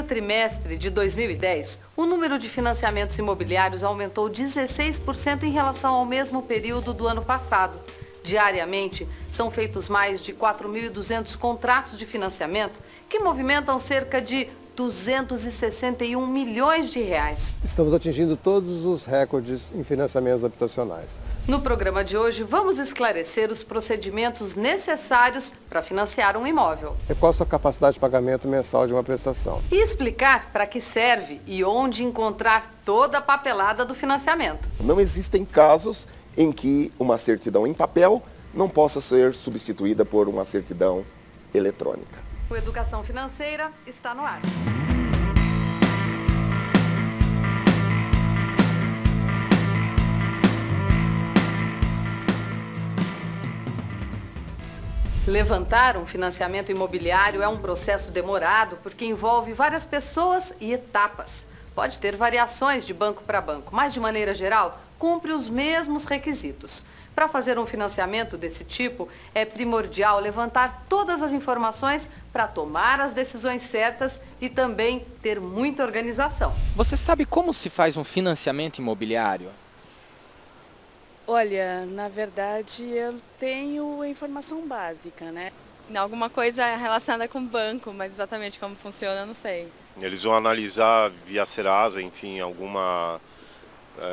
trimestre de 2010, o número de financiamentos imobiliários aumentou 16% em relação ao mesmo período do ano passado. Diariamente, são feitos mais de 4.200 contratos de financiamento que movimentam cerca de 261 milhões de reais. Estamos atingindo todos os recordes em financiamentos habitacionais. No programa de hoje, vamos esclarecer os procedimentos necessários para financiar um imóvel. Qual a sua capacidade de pagamento mensal de uma prestação? E explicar para que serve e onde encontrar toda a papelada do financiamento. Não existem casos em que uma certidão em papel não possa ser substituída por uma certidão eletrônica. O Educação Financeira está no ar. Levantar um financiamento imobiliário é um processo demorado porque envolve várias pessoas e etapas. Pode ter variações de banco para banco, mas de maneira geral, cumpre os mesmos requisitos. Para fazer um financiamento desse tipo, é primordial levantar todas as informações para tomar as decisões certas e também ter muita organização. Você sabe como se faz um financiamento imobiliário? Olha, na verdade eu tenho a informação básica, né? Alguma coisa relacionada com banco, mas exatamente como funciona eu não sei. Eles vão analisar via Serasa, enfim,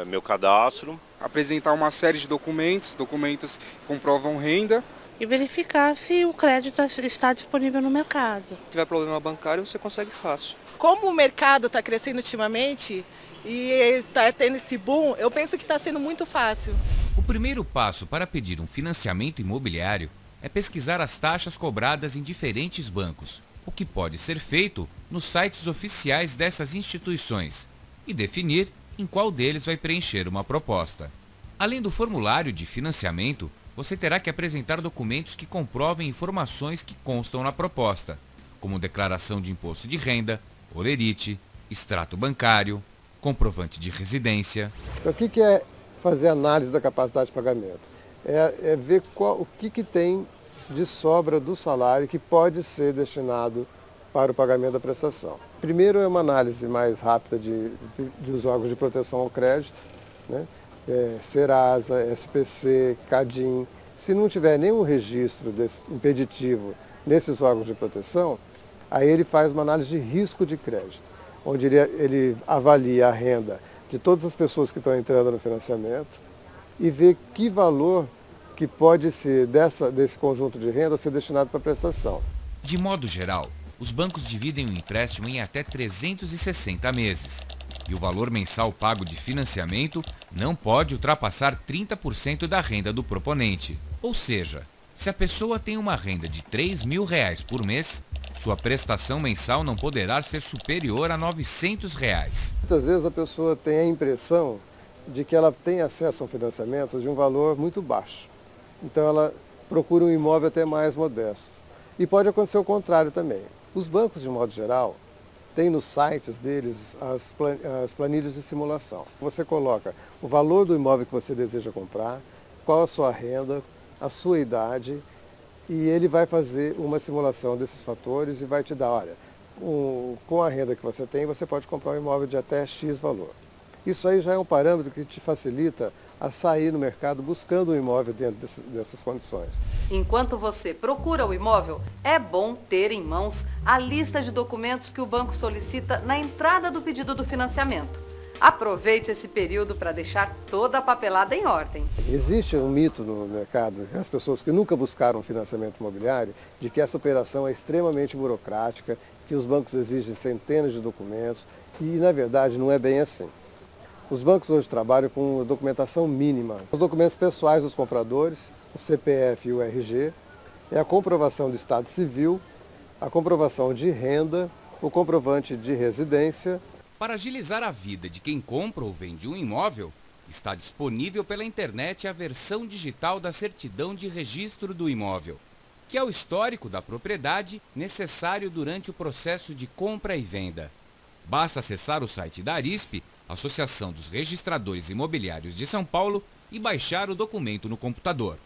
meu cadastro. Apresentar uma série de documentos que comprovam renda. E verificar se o crédito está disponível no mercado. Se tiver problema bancário, você consegue fácil. Como o mercado está crescendo ultimamente e está tendo esse boom, eu penso que está sendo muito fácil. O primeiro passo para pedir um financiamento imobiliário é pesquisar as taxas cobradas em diferentes bancos, o que pode ser feito nos sites oficiais dessas instituições, e definir em qual deles vai preencher uma proposta. Além do formulário de financiamento, você terá que apresentar documentos que comprovem informações que constam na proposta, como declaração de imposto de renda, holerite, extrato bancário, comprovante de residência. Então, o que é fazer análise da capacidade de pagamento? É ver o que tem de sobra do salário que pode ser destinado para o pagamento da prestação. Primeiro é uma análise mais rápida dos órgãos de proteção ao crédito, né? Serasa, SPC, Cadim. Se não tiver nenhum registro impeditivo nesses órgãos de proteção, aí ele faz uma análise de risco de crédito, onde ele avalia a renda de todas as pessoas que estão entrando no financiamento e vê que valor que pode ser desse conjunto de renda ser destinado para a prestação. De modo geral, os bancos dividem o empréstimo em até 360 meses. E o valor mensal pago de financiamento não pode ultrapassar 30% da renda do proponente. Ou seja, se a pessoa tem uma renda de R$3.000 por mês, sua prestação mensal não poderá ser superior a R$900. Muitas vezes a pessoa tem a impressão de que ela tem acesso a um financiamento de um valor muito baixo. Então ela procura um imóvel até mais modesto. E pode acontecer o contrário também. Os bancos, de modo geral, têm nos sites deles as planilhas de simulação. Você coloca o valor do imóvel que você deseja comprar, qual a sua renda, a sua idade, e ele vai fazer uma simulação desses fatores e vai te dar, olha, com a renda que você tem, você pode comprar um imóvel de até X valor. Isso aí já é um parâmetro que te facilita a sair no mercado buscando um imóvel dentro dessas condições. Enquanto você procura o imóvel, é bom ter em mãos a lista de documentos que o banco solicita na entrada do pedido do financiamento. Aproveite esse período para deixar toda a papelada em ordem. Existe um mito no mercado, as pessoas que nunca buscaram financiamento imobiliário, de que essa operação é extremamente burocrática, que os bancos exigem centenas de documentos e, na verdade, não é bem assim. Os bancos hoje trabalham com documentação mínima. Os documentos pessoais dos compradores, o CPF e o RG, é a comprovação do estado civil, a comprovação de renda, o comprovante de residência. Para agilizar a vida de quem compra ou vende um imóvel, está disponível pela internet a versão digital da certidão de registro do imóvel, que é o histórico da propriedade necessário durante o processo de compra e venda. Basta acessar o site da Arisp, Associação dos Registradores Imobiliários de São Paulo, e baixar o documento no computador.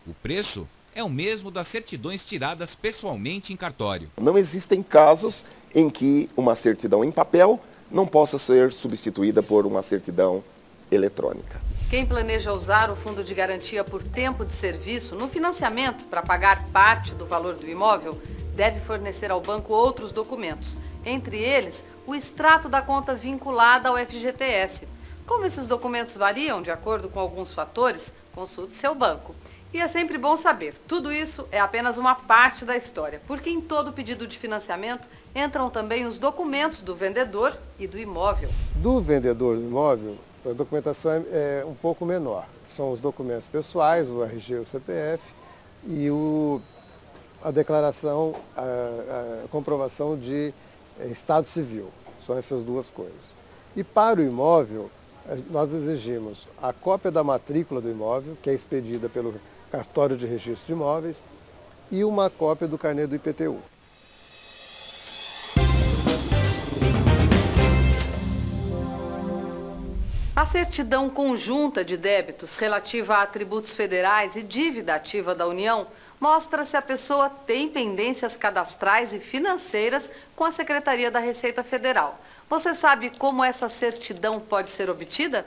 O preço é o mesmo das certidões tiradas pessoalmente em cartório. Não existem casos em que uma certidão em papel não possa ser substituída por uma certidão eletrônica. Quem planeja usar o Fundo de Garantia por tempo de serviço no financiamento para pagar parte do valor do imóvel deve fornecer ao banco outros documentos, entre eles o extrato da conta vinculada ao FGTS. Como esses documentos variam de acordo com alguns fatores, consulte seu banco. E é sempre bom saber, tudo isso é apenas uma parte da história, porque em todo pedido de financiamento entram também os documentos do vendedor e do imóvel. Do vendedor do imóvel, a documentação é um pouco menor. São os documentos pessoais, o RG e o CPF e a declaração, a comprovação de estado civil. São essas duas coisas. E para o imóvel, nós exigimos a cópia da matrícula do imóvel, que é expedida pelo Cartório de Registro de Imóveis, e uma cópia do carnê do IPTU. A certidão conjunta de débitos relativa a atributos federais e dívida ativa da União mostra se a pessoa tem pendências cadastrais e financeiras com a Secretaria da Receita Federal. Você sabe como essa certidão pode ser obtida?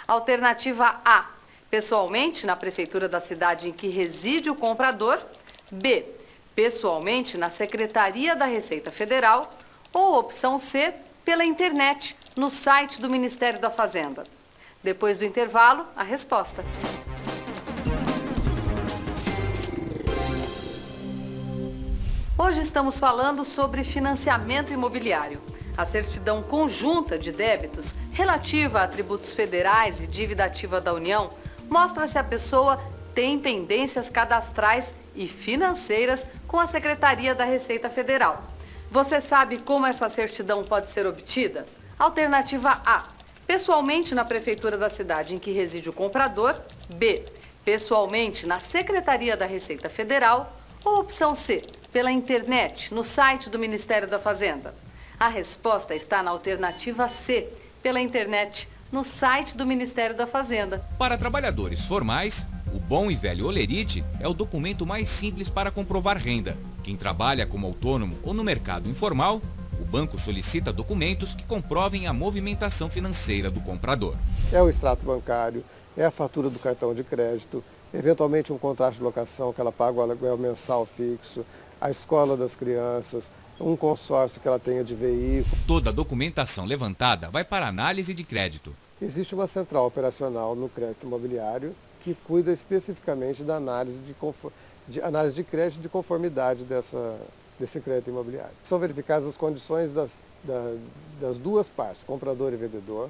Alternativa A: pessoalmente na prefeitura da cidade em que reside o comprador. B: pessoalmente na Secretaria da Receita Federal. Ou opção C: pela internet, no site do Ministério da Fazenda. Depois do intervalo, a resposta. Hoje estamos falando sobre financiamento imobiliário. A certidão conjunta de débitos relativa a atributos federais e dívida ativa da União mostra se a pessoa tem pendências cadastrais e financeiras com a Secretaria da Receita Federal. Você sabe como essa certidão pode ser obtida? Alternativa A: pessoalmente na prefeitura da cidade em que reside o comprador. B: pessoalmente na Secretaria da Receita Federal. Ou opção C: pela internet, no site do Ministério da Fazenda. A resposta está na alternativa C: pela internet, no site do Ministério da Fazenda. Para trabalhadores formais, o bom e velho Olerite é o documento mais simples para comprovar renda. Quem trabalha como autônomo ou no mercado informal, o banco solicita documentos que comprovem a movimentação financeira do comprador. É o extrato bancário, é a fatura do cartão de crédito, eventualmente um contrato de locação que ela paga o aluguel mensal fixo, a escola das crianças, um consórcio que ela tenha de veículo. Toda a documentação levantada vai para análise de crédito. Existe uma central operacional no crédito imobiliário que cuida especificamente da análise de crédito de conformidade desse crédito imobiliário. São verificadas as condições das duas partes, comprador e vendedor,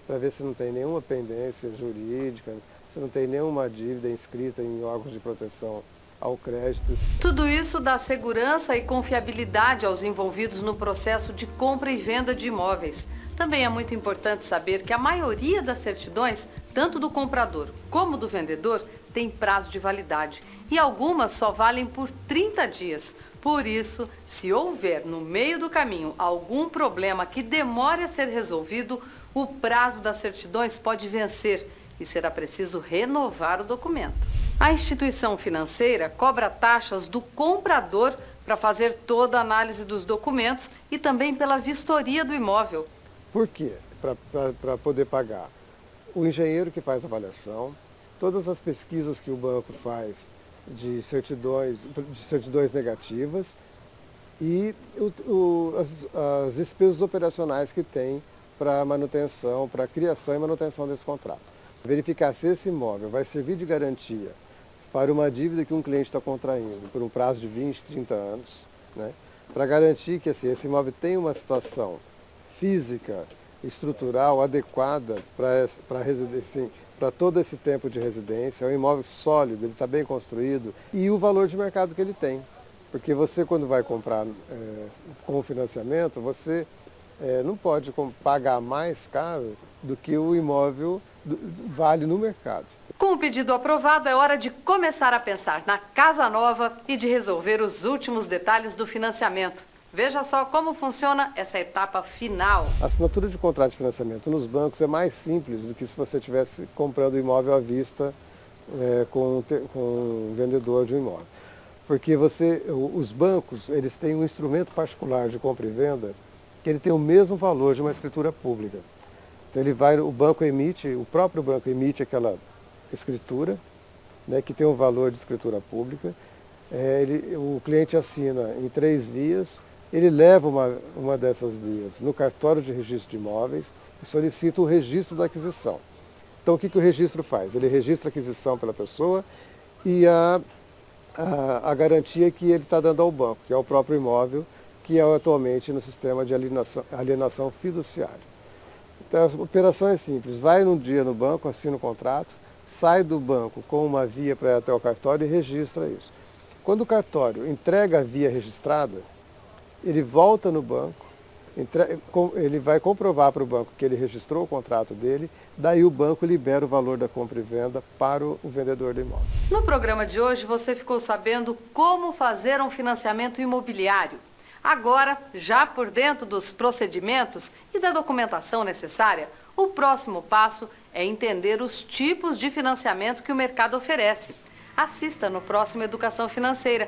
para ver se não tem nenhuma pendência jurídica, se não tem nenhuma dívida inscrita em órgãos de proteção ao crédito. Tudo isso dá segurança e confiabilidade aos envolvidos no processo de compra e venda de imóveis. Também é muito importante saber que a maioria das certidões, tanto do comprador como do vendedor, tem prazo de validade e algumas só valem por 30 dias. Por isso, se houver no meio do caminho algum problema que demore a ser resolvido, o prazo das certidões pode vencer e será preciso renovar o documento. A instituição financeira cobra taxas do comprador para fazer toda a análise dos documentos e também pela vistoria do imóvel. Por quê? Para poder pagar o engenheiro que faz a avaliação, todas as pesquisas que o banco faz de certidões negativas e as despesas operacionais que tem para manutenção, para criação e manutenção desse contrato. Verificar se esse imóvel vai servir de garantia para uma dívida que um cliente está contraindo por um prazo de 20, 30 anos, né? Para garantir que esse imóvel tem uma situação física, estrutural, adequada para todo esse tempo de residência, é um imóvel sólido, ele está bem construído, e o valor de mercado que ele tem. Porque você, quando vai comprar com financiamento, você não pode pagar mais caro do que o imóvel vale no mercado. Com o pedido aprovado, é hora de começar a pensar na casa nova e de resolver os últimos detalhes do financiamento. Veja só como funciona essa etapa final. A assinatura de contrato de financiamento nos bancos é mais simples do que se você estivesse comprando o imóvel à vista com o vendedor de um imóvel. Porque os bancos, eles têm um instrumento particular de compra e venda que ele tem o mesmo valor de uma escritura pública. Então o próprio banco emite aquela escritura, né, que tem um valor de escritura pública. O cliente assina em 3 vias, ele leva uma dessas vias no cartório de registro de imóveis e solicita o registro da aquisição. Então o que o registro faz? Ele registra a aquisição pela pessoa e a garantia que ele está dando ao banco, que é o próprio imóvel, que é atualmente no sistema de alienação fiduciária. Então a operação é simples, vai num dia no banco, assina o contrato, sai do banco com uma via para ir até o cartório e registra isso. Quando o cartório entrega a via registrada, ele volta no banco, ele vai comprovar para o banco que ele registrou o contrato dele, daí o banco libera o valor da compra e venda para o vendedor do imóvel. No programa de hoje você ficou sabendo como fazer um financiamento imobiliário. Agora, já por dentro dos procedimentos e da documentação necessária, o próximo passo é entender os tipos de financiamento que o mercado oferece. Assista no próximo Educação Financeira